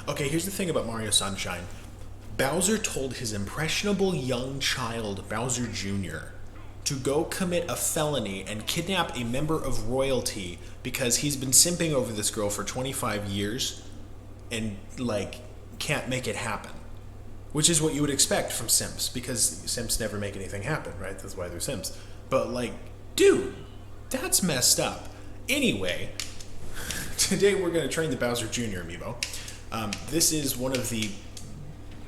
Okay, here's the thing about Mario Sunshine. Bowser told his impressionable young child, Bowser Jr., to go commit a felony and kidnap a member of royalty because he's been simping over this girl for 25 years and, like, can't make it happen. Which is what you would expect from simps, because simps never make anything happen, right? That's why they're simps. But, like, dude, that's messed up. Anyway, today we're going to train the Bowser Jr. amiibo. This is one of the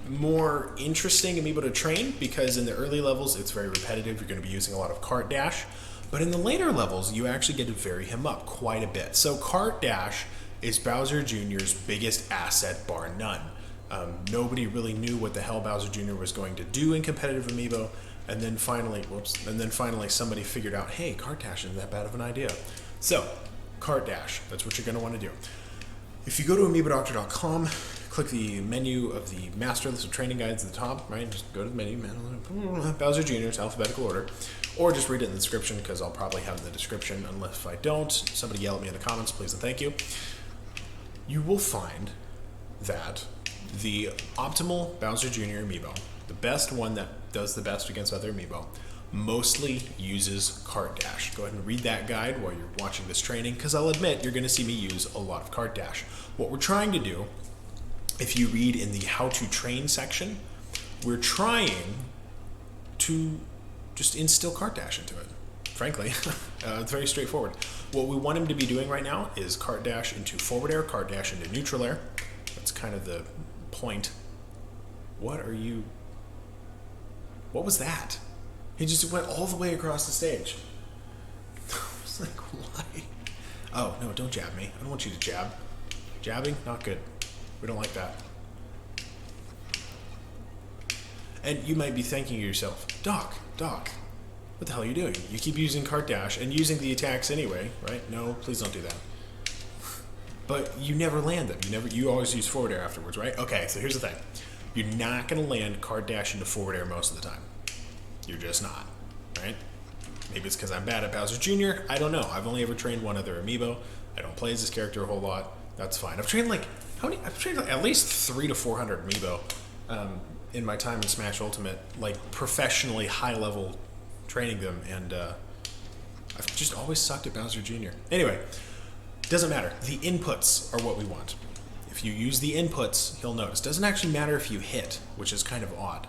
more interesting amiibo to train because in the early levels it's very repetitive. You're going to be using a lot of Kart Dash. But in the later levels, you actually get to vary him up quite a bit. So Kart Dash is Bowser Jr.'s biggest asset, bar none. Nobody really knew what the hell Bowser Jr. was going to do in competitive amiibo, and then finally, somebody figured out, hey, Kart Dash isn't that bad of an idea. So, Kart Dash, that's what you're going to want to do. If you go to amiibodoctor.com, click the menu of the master list of training guides at the top, right? Just go to the menu, Bowser Jr.'s alphabetical order, or just read it in the description because I'll probably have it in the description. Unless if I don't, somebody yell at me in the comments, please and thank you. You will find that the optimal Bowser Jr. amiibo, the best one that does the best against other amiibo, mostly uses Kart Dash. Go ahead and read that guide while you're watching this training, because I'll admit you're going to see me use a lot of Kart Dash. What we're trying to do, if you read in the how to train section, we're trying to just instill Kart Dash into it. Frankly, it's very straightforward. What we want him to be doing right now is Kart Dash into forward air, Kart Dash into neutral air. That's kind of the point. What was that? He just went all the way across the stage. I was like, why? Oh, no, don't jab me. I don't want you to jab. Jabbing, not good. We don't like that. And you might be thinking to yourself, Doc, what the hell are you doing? You keep using Kart Dash and using the attacks anyway, right? No, please don't do that. But you never land them. You always use forward air afterwards, right? Okay, so here's the thing. You're not going to land Kart Dash into forward air most of the time. You're just not, right? Maybe it's because I'm bad at Bowser Jr. I don't know. I've only ever trained one other amiibo. I don't play as this character a whole lot. That's fine. I've trained I've trained at least 300 to 400 amiibo in my time in Smash Ultimate, like professionally high level training them, and I've just always sucked at Bowser Jr. Anyway, doesn't matter. The inputs are what we want. If you use the inputs, he'll notice. Doesn't actually matter if you hit, which is kind of odd.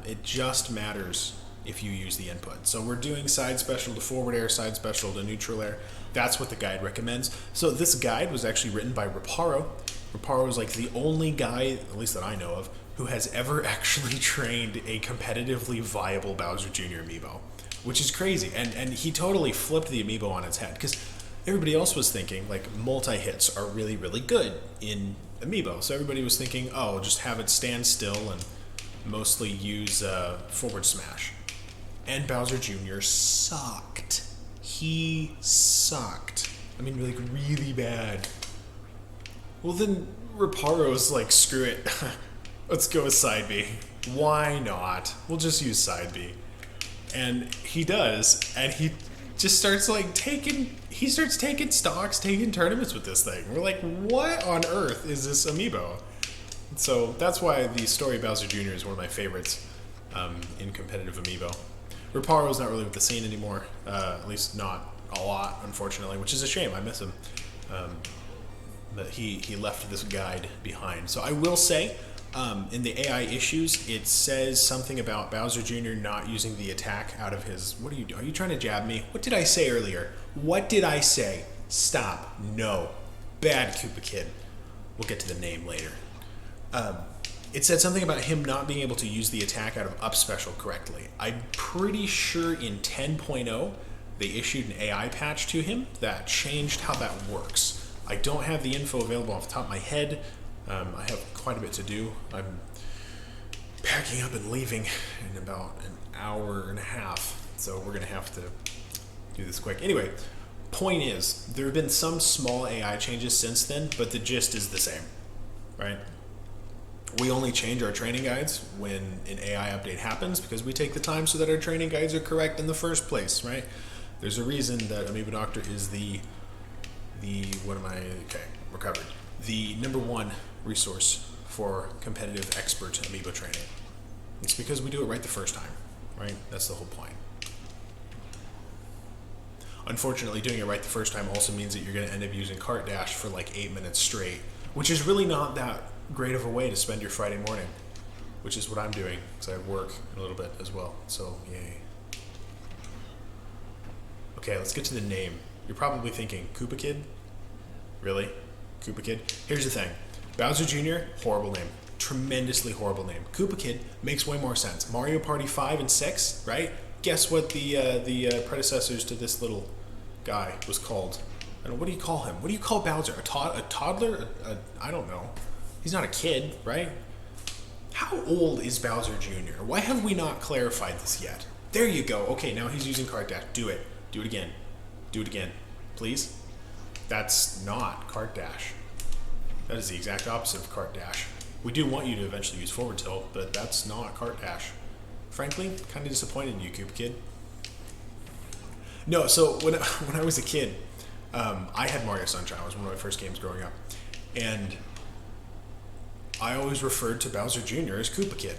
It just matters if you use the input. So we're doing side special to forward air, side special to neutral air. That's what the guide recommends. So this guide was actually written by Reparo. Reparo is like the only guy, at least that I know of, who has ever actually trained a competitively viable Bowser Jr. amiibo, which is crazy. And he totally flipped the amiibo on its head, because everybody else was thinking, like, multi-hits are really, really good in amiibo. So everybody was thinking, oh, just have it stand still and mostly use forward smash. And Bowser Jr. sucked. He sucked. I mean, like, really bad. Well, then Reparo's like, screw it. Let's go with side B. Why not? We'll just use side B. And he does, and he just starts like taking stocks, taking tournaments with this thing. We're like, what on earth is this amiibo? So that's why the story of Bowser Jr. is one of my favorites in competitive amiibo. Reparo's not really with the scene anymore, at least not a lot, unfortunately, which is a shame. I miss him. But he left this guide behind. So I will say, in the AI issues, it says something about Bowser Jr. not using the attack out of his... What are you doing? Are you trying to jab me? What did I say earlier? What did I say? Stop. No. Bad Koopa Kid. We'll get to the name later. It said something about him not being able to use the attack out of up special correctly. I'm pretty sure in 10.0 they issued an AI patch to him that changed how that works. I don't have the info available off the top of my head. I have quite a bit to do. I'm packing up and leaving in about an hour and a half, so we're going to have to do this quick. Anyway, point is, there have been some small AI changes since then, but the gist is the same, right? We only change our training guides when an AI update happens because we take the time so that our training guides are correct in the first place, right? There's a reason that Amiibo Doctor is recovered. the #1 resource for competitive expert Amiibo training. It's because we do it right the first time, right? That's the whole point. Unfortunately, doing it right the first time also means that you're going to end up using Kart Dash for like 8 minutes straight, which is really not that great of a way to spend your Friday morning, which is what I'm doing because I work a little bit as well, so yay. Okay, let's get to the name. You're probably thinking, Koopa Kid? Really? Koopa Kid? Here's the thing. Bowser Jr., horrible name. Tremendously horrible name. Koopa Kid makes way more sense. Mario Party 5 and 6, right? Guess what the predecessors to this little guy was called? I don't know, what do you call him? What do you call Bowser? A toddler? I don't know. He's not a kid, right? How old is Bowser Jr.? Why have we not clarified this yet? There you go. Okay, now he's using Kart Dash. Do it. Do it again. Do it again. Please? That's not Kart Dash. That is the exact opposite of Kart Dash. We do want you to eventually use forward tilt, but that's not Kart Dash. Frankly, kind of disappointed in you, Koopa Kid. No, so when I was a kid, I had Mario Sunshine. It was one of my first games growing up. And I always referred to Bowser Jr. as Koopa Kid.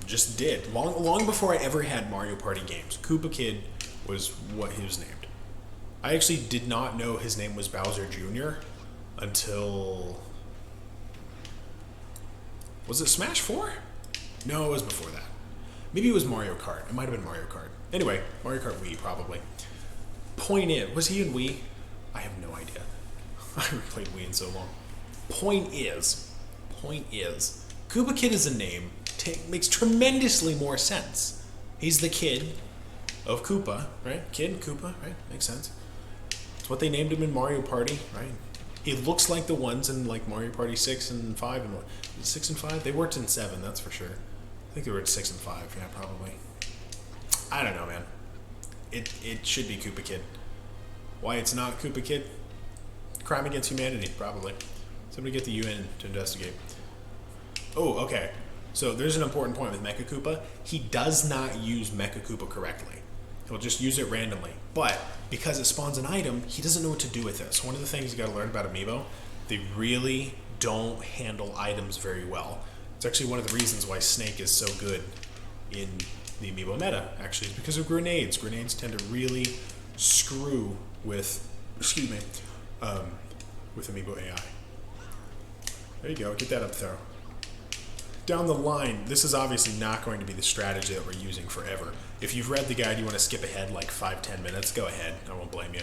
Just did. Long before I ever had Mario Party games, Koopa Kid was what he was named. I actually did not know his name was Bowser Jr. until... Was it Smash 4? No, it was before that. Maybe it was Mario Kart. It might have been Mario Kart. Anyway, Mario Kart Wii, probably. Point is, was he in Wii? I have no idea. I haven't played Wii in so long. Point is, Koopa Kid is a name, makes tremendously more sense. He's the kid of Koopa, right? Kid, Koopa, right? Makes sense. It's what they named him in Mario Party, right? He looks like the ones in like Mario Party 6 and 5 and 6 and 5? They worked in 7, that's for sure. I think they were at 6 and 5, yeah, probably. I don't know, man. It should be Koopa Kid. Why it's not Koopa Kid? Crime against humanity, probably. Somebody get the UN to investigate. Oh, okay. So there's an important point with Mecha Koopa. He does not use Mecha Koopa correctly. He'll just use it randomly. But because it spawns an item, he doesn't know what to do with it. So one of the things you got to learn about Amiibo, they really don't handle items very well. It's actually one of the reasons why Snake is so good in the Amiibo meta, actually, is because of grenades. Grenades tend to really screw with, with Amiibo AI. There you go, get that up throw. Down the line, this is obviously not going to be the strategy that we're using forever. If you've read the guide, you want to skip ahead like 5-10 minutes, go ahead, I won't blame you.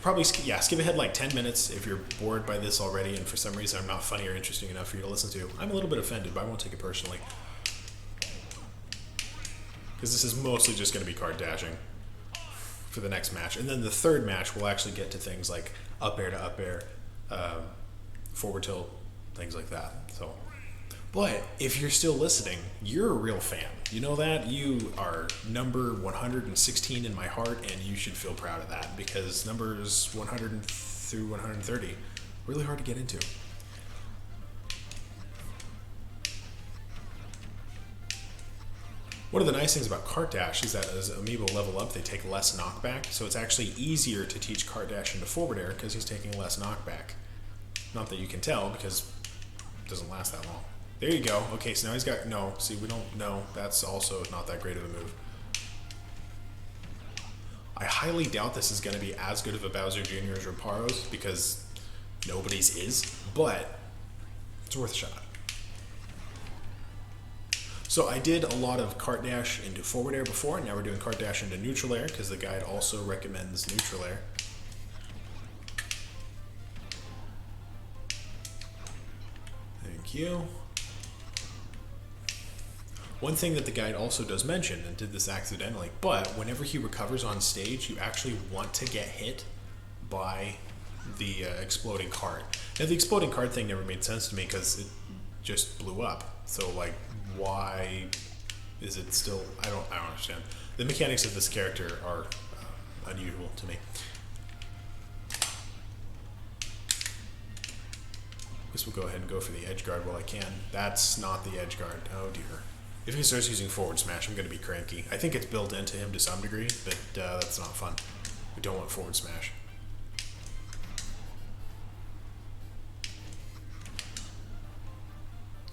Probably, skip ahead like 10 minutes if you're bored by this already and for some reason I'm not funny or interesting enough for you to listen to. I'm a little bit offended, but I won't take it personally. Because this is mostly just going to be card dashing for the next match. And then the third match, we'll actually get to things like up air to up air, forward tilt, things like that. So, but if you're still listening, you're a real fan. You know that? You are number 116 in my heart, and you should feel proud of that because numbers 100 through 130 really hard to get into. One of the nice things about Kart Dash is that as Amiibo level up, they take less knockback, so it's actually easier to teach Kart Dash into forward air because he's taking less knockback. Not that you can tell because it doesn't last that long. There you go. Okay, so now he's got... No, see, we don't know. That's also not that great of a move. I highly doubt this is going to be as good of a Bowser Jr. as Ramparo's because nobody's is, but it's worth a shot. So I did a lot of Kart Dash into forward air before, and now we're doing Kart Dash into neutral air because the guide also recommends neutral air. Thank you. One thing that the guide also does mention, and did this accidentally, but whenever he recovers on stage, you actually want to get hit by the exploding cart. Now, the exploding cart thing never made sense to me because it just blew up. So, like, why is it still... I don't understand. The mechanics of this character are unusual to me. Guess we'll go ahead and go for the edge guard while I can. That's not the edge guard. Oh, dear. If he starts using forward smash, I'm going to be cranky. I think it's built into him to some degree, but that's not fun. We don't want forward smash.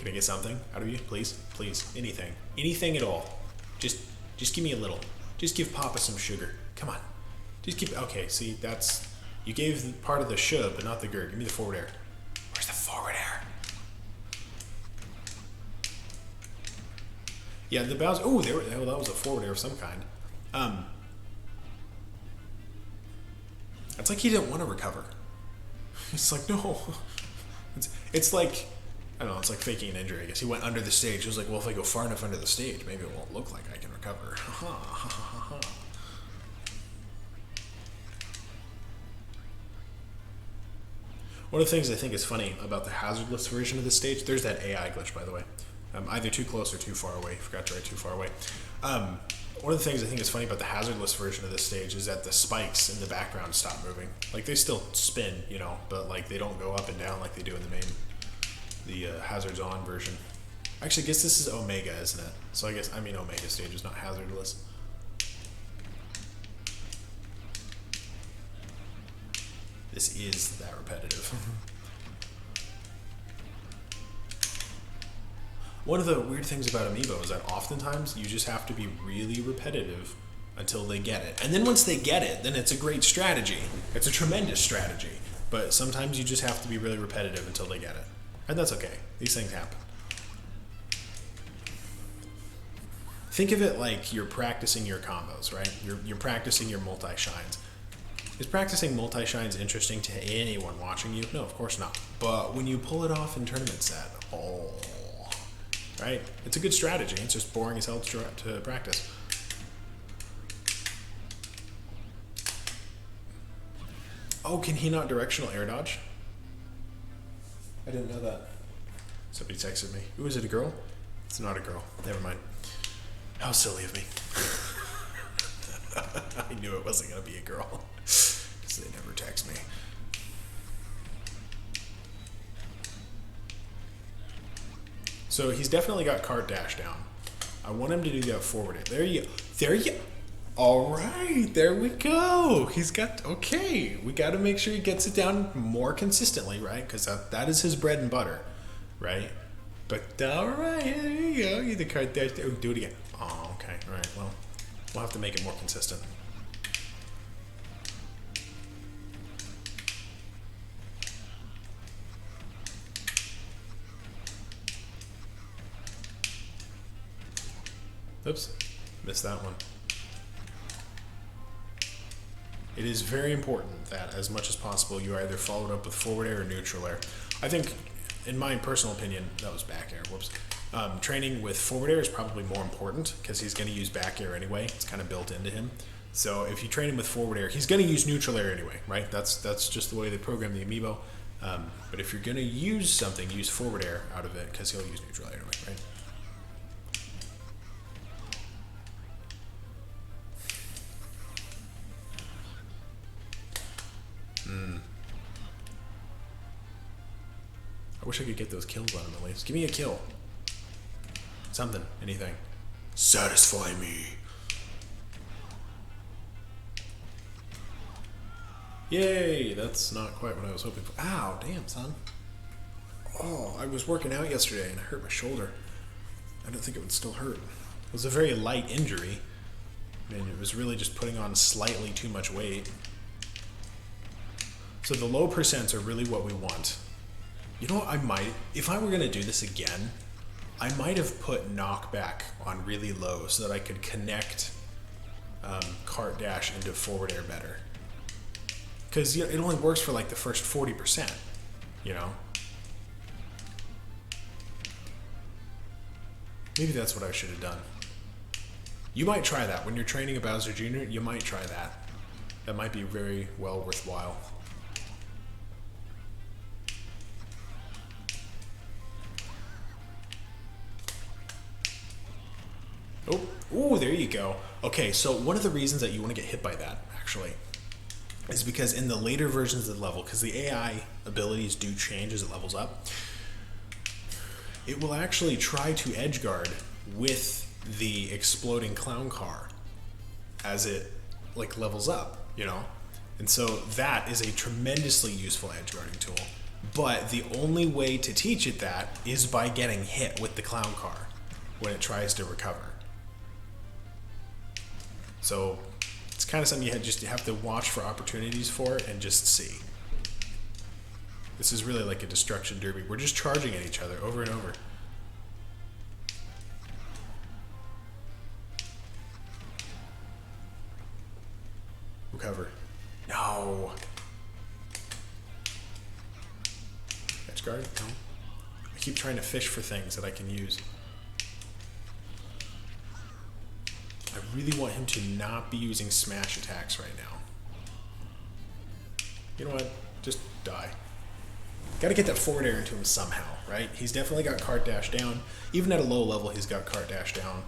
Can I get something out of you, please? Please, anything. Anything at all. Just give me a little. Just give Papa some sugar. Come on. Just give, okay, see, that's, you gave part of the should, but not the gurd. Give me the forward air. Where's the forward air? Yeah, the Bowser, oh, that was a forward air of some kind. It's like he didn't want to recover. It's like, no. It's like, I don't know, it's like faking an injury. I guess he went under the stage. He was like, well, if I go far enough under the stage, maybe it won't look like I can recover. One of the things I think is funny about the hazardless version of the stage, there's that AI glitch, by the way. Either too close or too far away. Forgot to write too far away. One of the things I think is funny about the hazardless version of this stage is that the spikes in the background stop moving. Like, they still spin, you know, but like they don't go up and down like they do in the hazards on version. Actually, I guess this is Omega, isn't it? So I guess, I mean, Omega stage is not hazardless. This is that repetitive. One of the weird things about Amiibo is that oftentimes you just have to be really repetitive until they get it. And then once they get it, then it's a great strategy. It's a tremendous strategy. But sometimes you just have to be really repetitive until they get it. And that's okay. These things happen. Think of it like you're practicing your combos, right? You're practicing your multi-shines. Is practicing multi-shines interesting to anyone watching you? No, of course not. But when you pull it off in tournament set, oh, right? It's a good strategy. It's just boring as hell to practice. Oh, can he not directional air dodge? I didn't know that. Somebody texted me. Who is it, a girl? It's not a girl. Never mind. How silly of me. I knew it wasn't going to be a girl. Because they never text me. So he's definitely got Kart dash down. I want him to do that forward. There you go. There you go. All right, there we go. He's got, okay. We got to make sure he gets it down more consistently, right? Because that is his bread and butter, right? But all right, there you go. You the Kart dash. Oh, do it again. Oh, okay. All right. Well, we'll have to make it more consistent. Oops, missed that one. It is very important that, as much as possible, you either follow it up with forward air or neutral air. I think, in my personal opinion, that was back air, whoops. Training with forward air is probably more important because he's going to use back air anyway. It's kind of built into him. So if you train him with forward air, he's going to use neutral air anyway, right? That's just the way they program the Amiibo. But if you're going to use something, use forward air out of it because he'll use neutral air anyway, right? I wish I could get those kills on him at least. Give me a kill. Something. Anything. Satisfy me. Yay! That's not quite what I was hoping for. Ow, damn, son. Oh, I was working out yesterday and I hurt my shoulder. I didn't think it would still hurt. It was a very light injury. I mean, it was really just putting on slightly too much weight. So the low percents are really what we want. You know what, I might, if I were going to do this again, I might have put knockback on really low so that I could connect Kart dash into forward air better. Because you know, it only works for like the first 40%, you know? Maybe that's what I should have done. You might try that. When you're training a Bowser Jr., you might try that. That might be very well worthwhile. Oh, ooh, there you go. Okay, so one of the reasons that you want to get hit by that, actually, is because in the later versions of the level, because the AI abilities do change as it levels up, it will actually try to edge guard with the exploding clown car as it like levels up, you know? And so that is a tremendously useful edge guarding tool. But the only way to teach it that is by getting hit with the clown car when it tries to recover. So it's kind of something you just have to watch for opportunities for and just see. This is really like a destruction derby. We're just charging at each other over and over. Recover. No. Edge guard? No. I keep trying to fish for things that I can use. I really want him to not be using smash attacks right now. You know what? Just die. Gotta get that forward air into him somehow, right? He's definitely got Kart dash down. Even at a low level, he's got Kart dash down.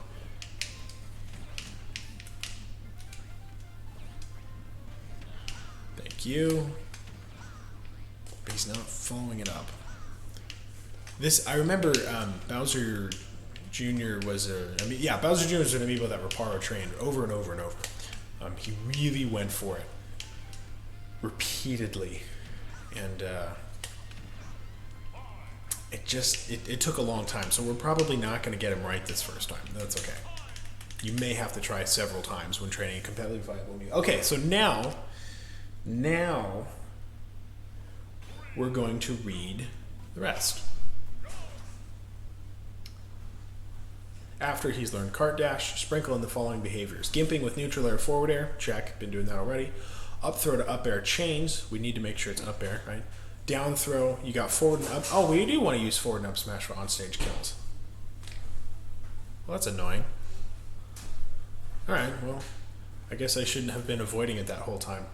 Thank you. But he's not following it up. This, I remember Bowser Jr. was Bowser Jr. was an amiibo that Reparo trained over and over and over. He really went for it repeatedly, and it took a long time. So we're probably not going to get him right this first time. That's okay. You may have to try several times when training a competitively viable amiibo. Okay, so now we're going to read the rest. After he's learned Kart Dash, sprinkle in the following behaviors. Gimping with neutral air, forward air, check, been doing that already. Up throw to up air chains, we need to make sure it's up air, right? Down throw, you got forward and up. Oh, we do want to use forward and up smash for onstage kills. Well, that's annoying. Alright, well, I guess I shouldn't have been avoiding it that whole time.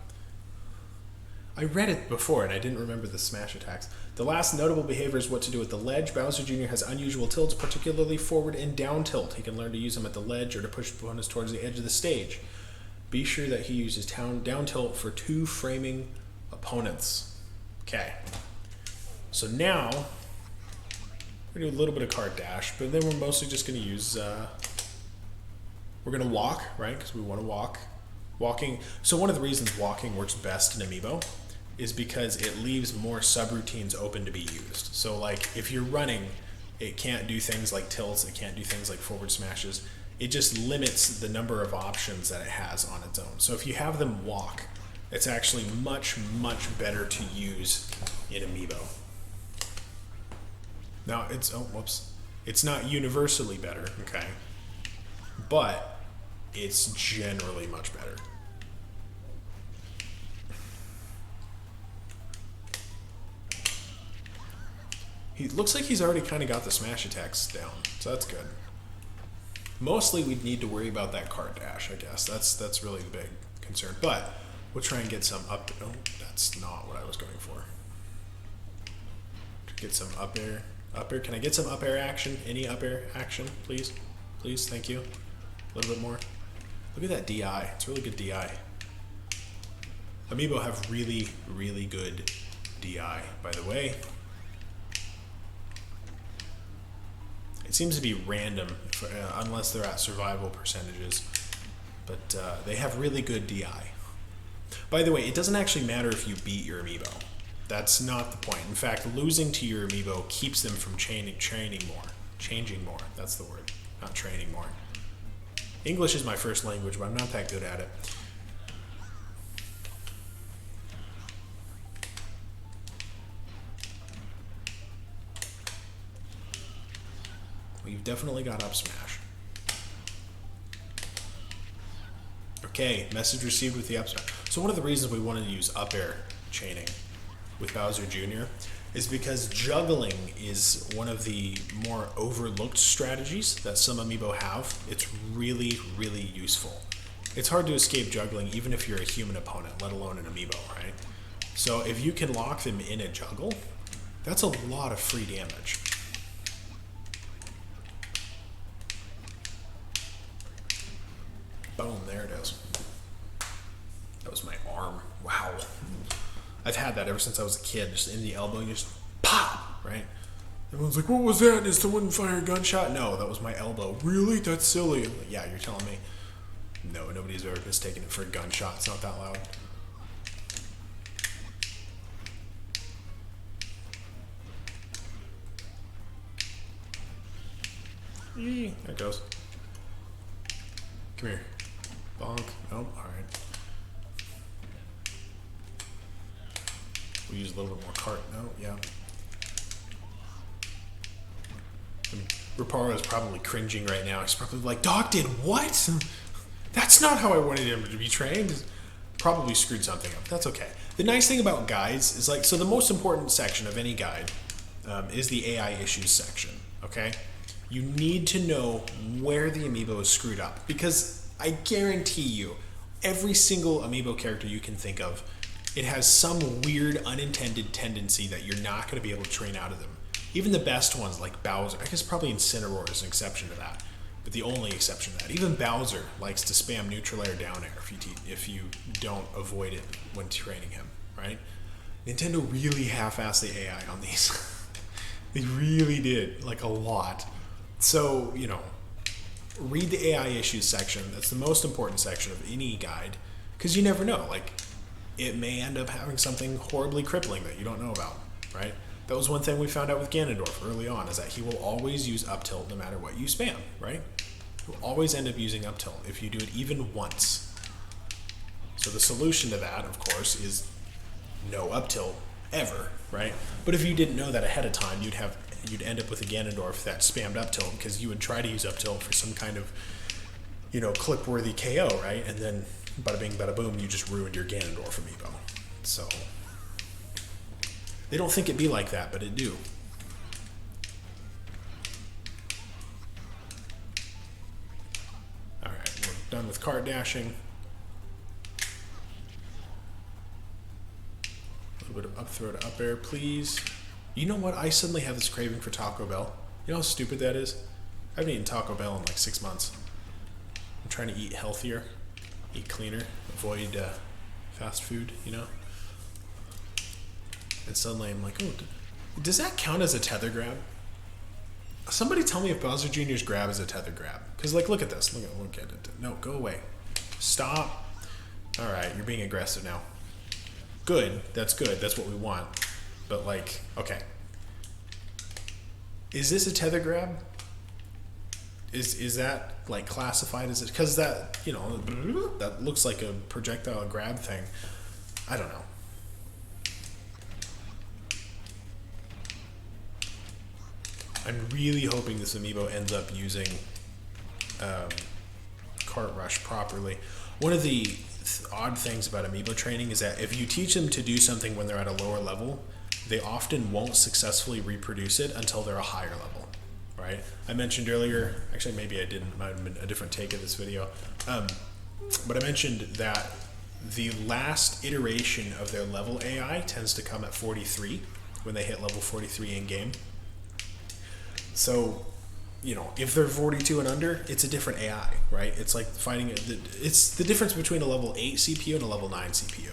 I read it before and I didn't remember the smash attacks. The last notable behavior is what to do with the ledge. Bowser Jr. has unusual tilts, particularly forward and down tilt. He can learn to use them at the ledge or to push opponents towards the edge of the stage. Be sure that he uses down tilt for 2 framing opponents. Okay. So now, we're going to do a little bit of Kart Dash, but then we're mostly just going to use, we're going to walk, right? Because we want to walk. Walking. So one of the reasons walking works best in Amiibo is because it leaves more subroutines open to be used. So like if you're running, it can't do things like tilts, it can't do things like forward smashes. It just limits the number of options that it has on its own. So if you have them walk, it's actually much, much better to use in Amiibo. Now it's not universally better, okay? But it's generally much better. He looks like he's already kind of got the smash attacks down, so that's good. Mostly we'd need to worry about that Kart Dash, I guess. That's really the big concern. But we'll try and get some up. Oh, that's not what I was going for. Get some up air. Up air. Can I get some up air action? Any up air action, please? Please, thank you. A little bit more. Look at that DI. It's really good DI. Amiibo have really, really good DI, by the way. It seems to be random, unless they're at survival percentages, but they have really good DI. By the way, it doesn't actually matter if you beat your Amiibo. That's not the point. In fact, losing to your Amiibo keeps them from changing more. That's the word, not training more. English is my first language, but I'm not that good at it. Well, you've definitely got up smash. Okay, message received with the up smash. So one of the reasons we wanted to use up air chaining with Bowser Jr. is because juggling is one of the more overlooked strategies that some Amiibo have. It's really, really useful. It's hard to escape juggling even if you're a human opponent, let alone an Amiibo, right? So if you can lock them in a juggle, that's a lot of free damage. Boom, there it is. That was my arm. Wow. I've had that ever since I was a kid, just in the elbow, you just pop, right? Everyone's like, what was that? Did someone fire a gunshot? No, that was my elbow. Really? That's silly. I'm like, yeah, you're telling me. No, nobody's ever mistaken it for a gunshot. It's not that loud. There it goes. Come here. Bonk. Oh, alright. We'll use a little bit more cart. No, yeah. Raparo is probably cringing right now. He's probably like, Doc did what? That's not how I wanted him to be trained. Probably screwed something up. That's okay. The nice thing about guides is like, so the most important section of any guide is the AI issues section, okay? You need to know where the Amiibo is screwed up, because I guarantee you, every single Amiibo character you can think of, it has some weird unintended tendency that you're not going to be able to train out of them. Even the best ones like Bowser, I guess probably Incineroar is an exception to that, but the only exception to that. Even Bowser likes to spam neutral air down air if you don't avoid it when training him, right? Nintendo really half-assed the AI on these. They really did, like a lot. So, you know, read the AI issues section. That's the most important section of any guide, because you never know. Like, it may end up having something horribly crippling that you don't know about, right? That was one thing we found out with Ganondorf early on, is that he will always use up tilt no matter what you spam, right? He'll always end up using up tilt if you do it even once. So the solution to that, of course, is no up tilt ever, right? But if you didn't know that ahead of time, you'd end up with a Ganondorf that spammed up tilt, because you would try to use up tilt for some kind of, you know, clip-worthy KO, right? And then bada bing, bada boom, you just ruined your Ganondorf amiibo. So they don't think it'd be like that, but it do. Alright, we're done with cart dashing. A little bit of up throw to up air, please. You know what? I suddenly have this craving for Taco Bell. You know how stupid that is? I haven't eaten Taco Bell in like 6 months. I'm trying to eat healthier, eat cleaner, avoid fast food, you know? And suddenly I'm like, oh, does that count as a tether grab? Somebody tell me if Bowser Jr.'s grab is a tether grab. Because, like, look at this. Look at it. No, go away. Stop. All right, you're being aggressive now. Good. That's good. That's what we want. But, like, okay. Is this a tether grab? Is that, like, classified as it? Because that, you know, that looks like a projectile grab thing. I don't know. I'm really hoping this amiibo ends up using Kart Rush properly. One of the odd things about amiibo training is that if you teach them to do something when they're at a lower level, they often won't successfully reproduce it until they're a higher level, right? I mentioned earlier, actually maybe I didn't, it might have been a different take of this video, but I mentioned that the last iteration of their level AI tends to come at 43, when they hit level 43 in game. So, you know, if they're 42 and under, it's a different AI, right? It's like finding it's the difference between a level 8 CPU and a level 9 CPU,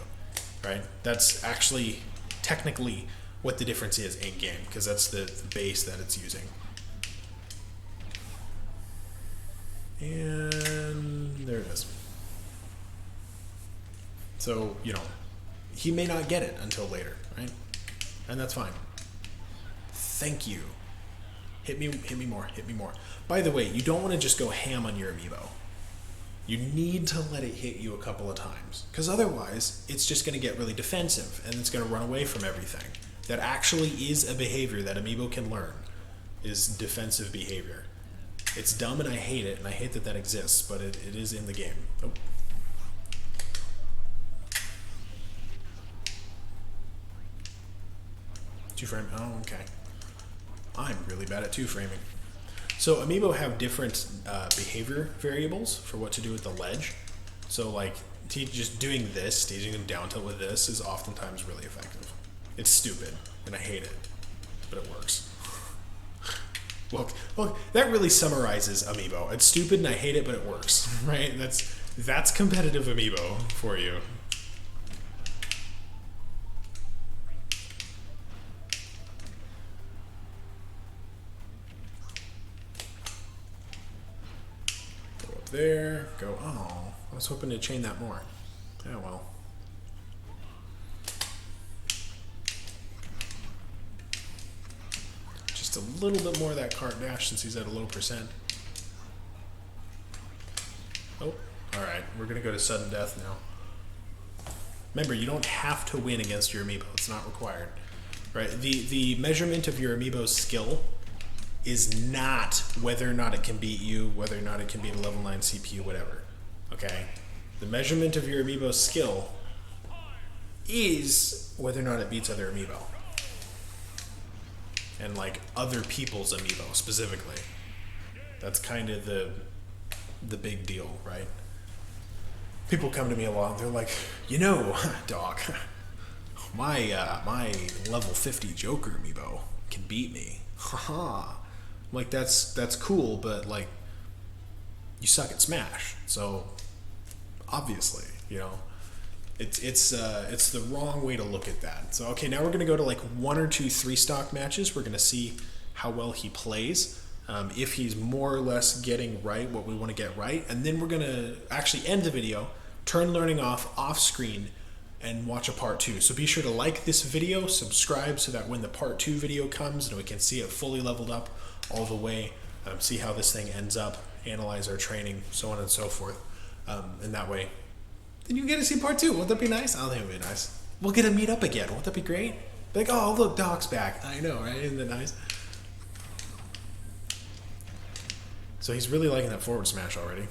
right? That's actually technically what the difference is in game, because that's the base that it's using. And there it is. So, you know, he may not get it until later, right? And that's fine. Thank you. Hit me more, hit me more. By the way, you don't want to just go ham on your amiibo. You need to let it hit you a couple of times, because otherwise it's just going to get really defensive and it's going to run away from everything. That actually is a behavior that amiibo can learn, is defensive behavior. It's dumb and I hate it, and I hate that that exists, but it is in the game. Oh. Two frame, oh, okay. I'm really bad at two framing. So amiibo have different behavior variables for what to do with the ledge. So like just doing this, staging them down tilt with this is oftentimes really effective. It's stupid and I hate it, but it works. Look, that really summarizes amiibo. It's stupid and I hate it, but it works, right? That's competitive amiibo for you. There, go, oh, I was hoping to chain that more. Oh well. Just a little bit more of that cart dash since he's at a low percent. Alright, we're gonna go to sudden death now. Remember, you don't have to win against your amiibo. It's not required. Right? The measurement of your amiibo's skill is not whether or not it can beat you, whether or not it can beat a level 9 CPU, whatever. Okay? The measurement of your amiibo's skill is whether or not it beats other amiibo. And like other people's amiibo specifically. That's kind of the big deal, right? People come to me a lot, they're like, you know, Doc, my level 50 Joker amiibo can beat me. Haha. Like that's cool, but like you suck at Smash. So obviously, you know, it's the wrong way to look at that. So okay, now we're gonna go to like 1 or 2 3-stock matches. We're gonna see how well he plays, if he's more or less getting right what we want to get right, and then we're gonna actually end the video, turn learning off screen, and watch a part 2. So be sure to like this video, subscribe so that when the part 2 video comes and we can see it fully leveled up all the way, see how this thing ends up, analyze our training, so on and so forth, and that way then you get to see part 2. Won't that be nice? I think it would be nice. We'll get to meet up again. Won't that be great? Be like, oh look, Doc's back. I know, right? Isn't that nice? So he's really liking that forward smash already.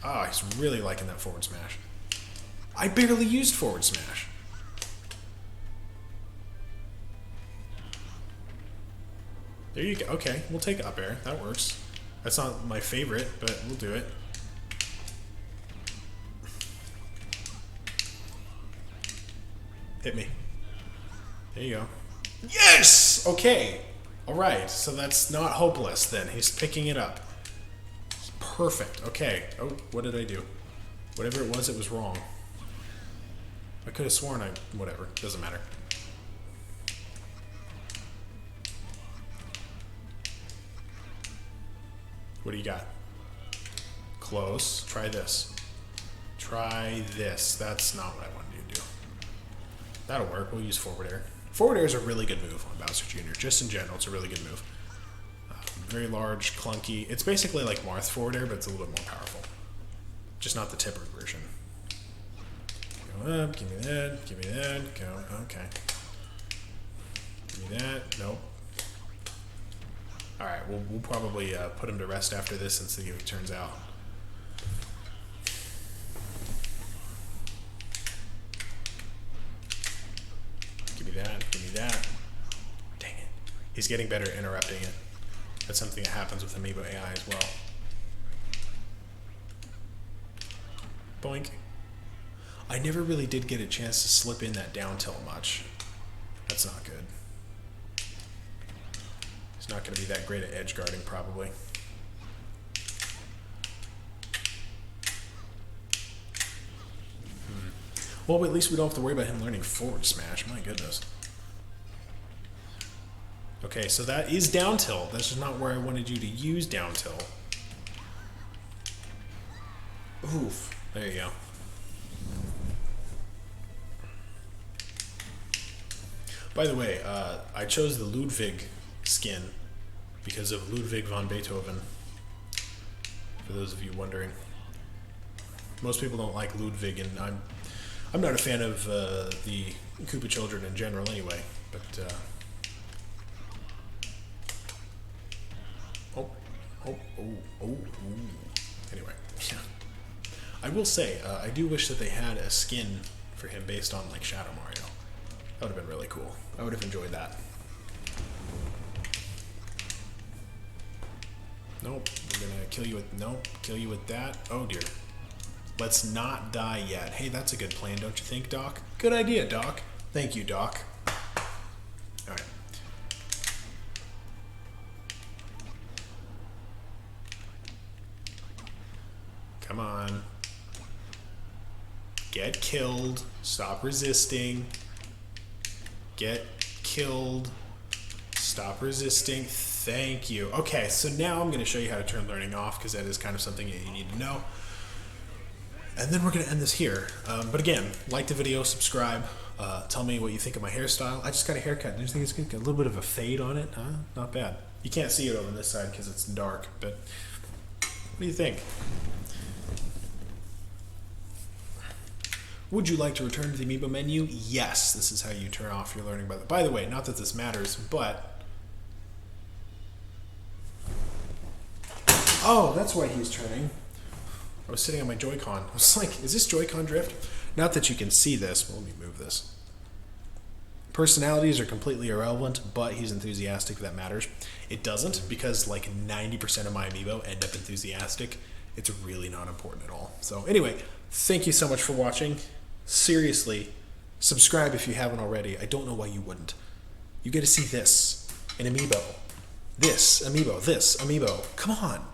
Ah, he's really liking that forward smash. I barely used forward smash. There you go. Okay, we'll take up air. That works. That's not my favorite, but we'll do it. Hit me. There you go. Yes! Okay. Alright, so that's not hopeless then. He's picking it up. Perfect. Okay. Oh, what did I do? Whatever it was wrong. I could have sworn whatever. Doesn't matter. What do you got? Close. Try this. Try this. That's not what I wanted you to do. That'll work. We'll use forward air. Forward air is a really good move on Bowser Jr. Just in general, it's a really good move. Very large, clunky. It's basically like Marth forward air, but it's a little bit more powerful. Just not the tipper version. Go up, give me that, give me that, go, okay. Give me that, nope. Alright, we'll probably put him to rest after this and see how he turns out. Give me that, give me that. Dang it. He's getting better at interrupting it. That's something that happens with Amiibo AI as well. Boink. I never really did get a chance to slip in that down tilt much. That's not good. He's not going to be that great at edge guarding, probably. Well, at least we don't have to worry about him learning forward smash. My goodness. Okay, so that is down tilt. That's just not where I wanted you to use down tilt. Oof. There you go. By the way, I chose the Ludwig skin because of Ludwig von Beethoven. For those of you wondering. Most people don't like Ludwig, and I'm not a fan of the Koopa children in general anyway, but anyway, yeah. I will say, I do wish that they had a skin for him based on like Shadow Mario. That would have been really cool. I would have enjoyed that. Nope, we're gonna kill you with, nope, kill you with that. Oh dear. Let's not die yet. Hey, that's a good plan, don't you think, Doc? Good idea, Doc. Thank you, Doc. Alright. Come on. Get killed. Stop resisting. Get killed. Stop resisting. Thank you. Okay, so now I'm going to show you how to turn learning off, because that is kind of something that you need to know. And then we're going to end this here. But again, like the video, subscribe. Tell me what you think of my hairstyle. I just got a haircut. Do you think it's got a little bit of a fade on it? Huh? Not bad. You can't see it over this side because it's dark, but what do you think? Would you like to return to the Amiibo menu? Yes, this is how you turn off your learning by the way, not that this matters, but... Oh, that's why he's turning. I was sitting on my Joy-Con. I was like, is this Joy-Con drift? Not that you can see this, but let me move this. Personalities are completely irrelevant, but he's enthusiastic if that matters. It doesn't, because like 90% of my Amiibo end up enthusiastic. It's really not important at all. So anyway, thank you so much for watching. Seriously, subscribe if you haven't already. I don't know why you wouldn't. You get to see this, an Amiibo. This Amiibo, this Amiibo. Come on.